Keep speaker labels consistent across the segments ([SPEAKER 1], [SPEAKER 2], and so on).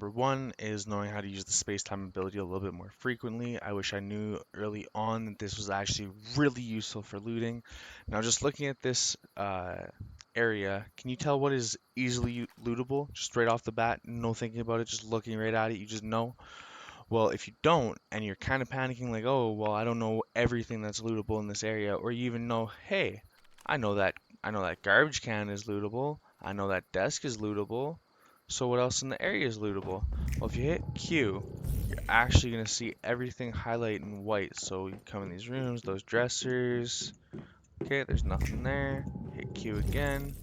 [SPEAKER 1] number one is knowing how to use the space-time ability a little bit more frequently. I wish I knew early on that this was actually really useful for looting. Now, just looking at this area, can you tell what is easily lootable? Just right off the bat, no thinking about it, just looking right at it, you just know. Well, if you don't, and you're kind of panicking, like, oh, well, I don't know everything that's lootable in this area, or you even know, hey, I know that garbage can is lootable. I know that desk is lootable. So what else in the area is lootable? Well, if you hit Q, you're actually gonna see everything highlight in white. So you come in these rooms, those dressers. Okay, there's nothing there. Hit Q again.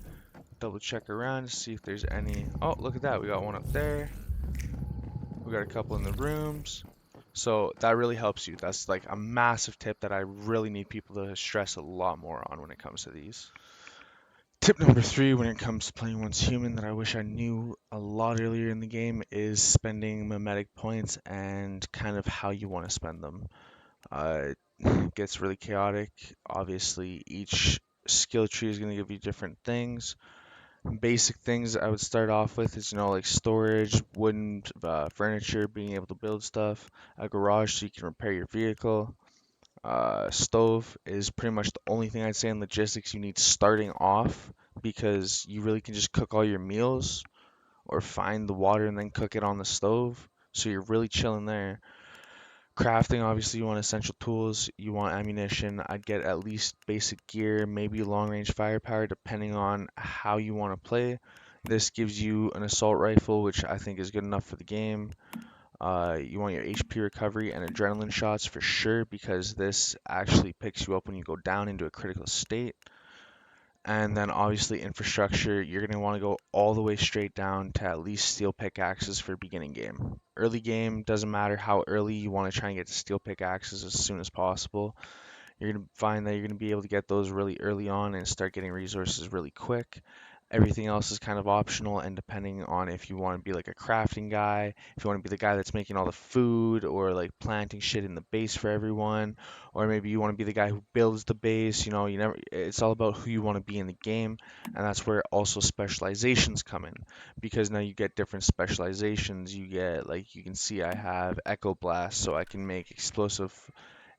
[SPEAKER 1] Double check around to see if there's any. Oh, look at that. We got one up there. We got a couple in the rooms. So that really helps you. That's like a massive tip that I really need people to stress a lot more on when it comes to these. Tip number three when it comes to playing once human that I wish I knew a lot earlier in the game is spending Mematic points and kind of how you want to spend them. It gets really chaotic. Obviously, each skill tree is going to give you different things. Basic things I would start off with is, like storage, wooden furniture, being able to build stuff, a garage so you can repair your vehicle. Stove is pretty much the only thing I'd say in logistics you need starting off because you really can just cook all your meals or find the water and then cook it on the stove. So you're really chilling there. Crafting, obviously, you want essential tools, you want ammunition. I'd get at least basic gear, maybe long range firepower, depending on how you want to play. This gives you an assault rifle, which I think is good enough for the game. You want your HP recovery and adrenaline shots for sure because this actually picks you up when you go down into a critical state. And then obviously infrastructure, you're going to want to go all the way straight down to at least steel pickaxes for beginning game. Early game, doesn't matter how early you want to try and get to steel pickaxes as soon as possible. You're going to find that you're going to be able to get those really early on and start getting resources really quick. Everything else is kind of optional and depending on if you want to be like a crafting guy, if you want to be the guy that's making all the food or like planting shit in the base for everyone, or maybe you want to be the guy who builds the base, you never it's all about who you want to be in the game, and that's where also specializations come in because now you get different specializations. You get like you can see I have Echo Blast so I can make explosive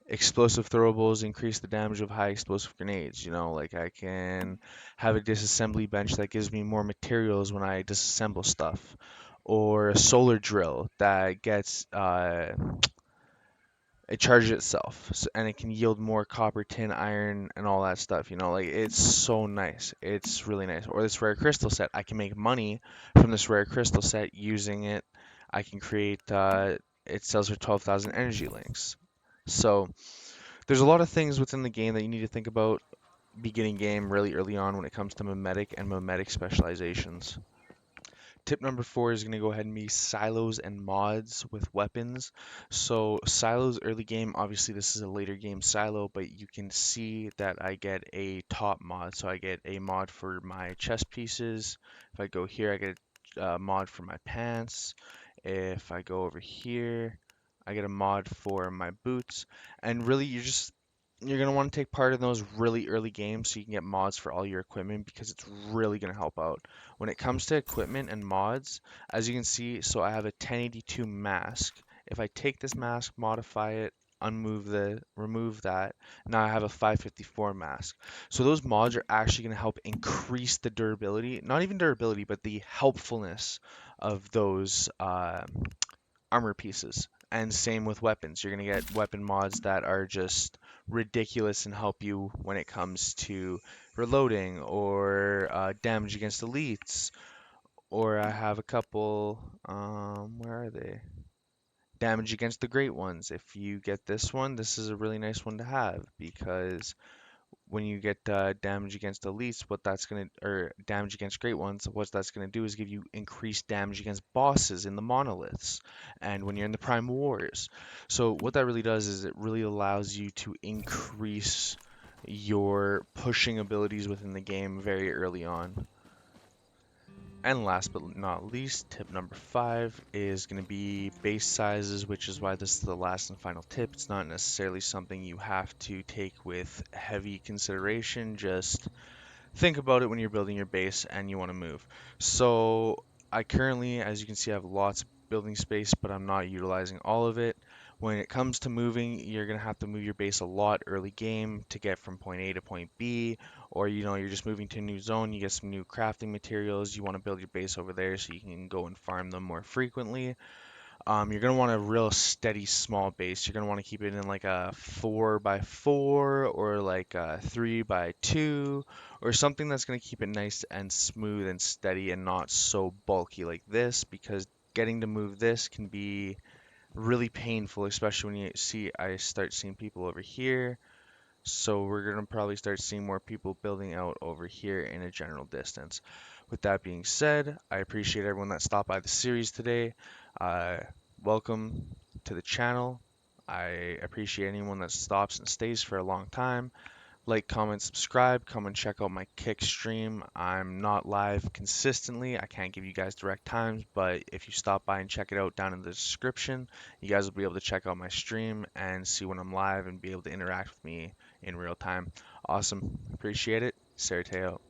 [SPEAKER 1] throwables increase the damage of high explosive grenades. Like I can have a disassembly bench that gives me more materials when I disassemble stuff, or a solar drill that gets it charges itself and it can yield more copper, tin, iron, and all that stuff. Like it's so nice. It's really nice. Or this rare crystal set, I can make money from this rare crystal set using it. I can create. It sells for 12,000 energy links. So there's a lot of things within the game that you need to think about beginning game really early on when it comes to Mematic and Mematic specializations. Tip number four is going to go ahead and be silos and mods with weapons. So silos early game, obviously this is a later game silo, but you can see that I get a top mod. So I get a mod for my chest pieces. If I go here, I get a mod for my pants. If I go over here, I get a mod for my boots. And really, you're going to want to take part in those really early games so you can get mods for all your equipment because it's really going to help out. When it comes to equipment and mods, as you can see, so I have a 1082 mask. If I take this mask, modify it, remove that, now I have a 554 mask. So those mods are actually going to help increase the durability, not even durability, but the helpfulness of those armor pieces. And same with weapons. You're going to get weapon mods that are just ridiculous and help you when it comes to reloading or damage against elites. Or I have a couple, where are they? Damage against the great ones. If you get this one, this is a really nice one to have because when you get damage against elites, or damage against great ones, what that's gonna do is give you increased damage against bosses in the monoliths, and when you're in the prime wars. So what that really does is it really allows you to increase your pushing abilities within the game very early on. And last but not least, tip number five is going to be base sizes, which is why this is the last and final tip. It's not necessarily something you have to take with heavy consideration. Just think about it when you're building your base and you want to move. So I currently, as you can see, I have lots of building space, but I'm not utilizing all of it. When it comes to moving, you're gonna have to move your base a lot early game to get from point A to point B, or you're just moving to a new zone, you get some new crafting materials, you want to build your base over there so you can go and farm them more frequently. You're gonna want a real steady small base. You're gonna want to keep it in like a 4 by 4 or like a 3 by 2 or something that's gonna keep it nice and smooth and steady and not so bulky like this because getting to move this can be really painful, especially when I start seeing people over here. So we're going to probably start seeing more people building out over here in a general distance. With that being said, I appreciate everyone that stopped by the series today. Uh, Welcome to the channel. I appreciate anyone that stops and stays for a long time. Like, comment, subscribe. Come and check out my Kick stream. I'm not live consistently. I can't give you guys direct times, but if you stop by and check it out down in the description, you guys will be able to check out my stream and see when I'm live and be able to interact with me in real time. Awesome. Appreciate it. Sarah Teo.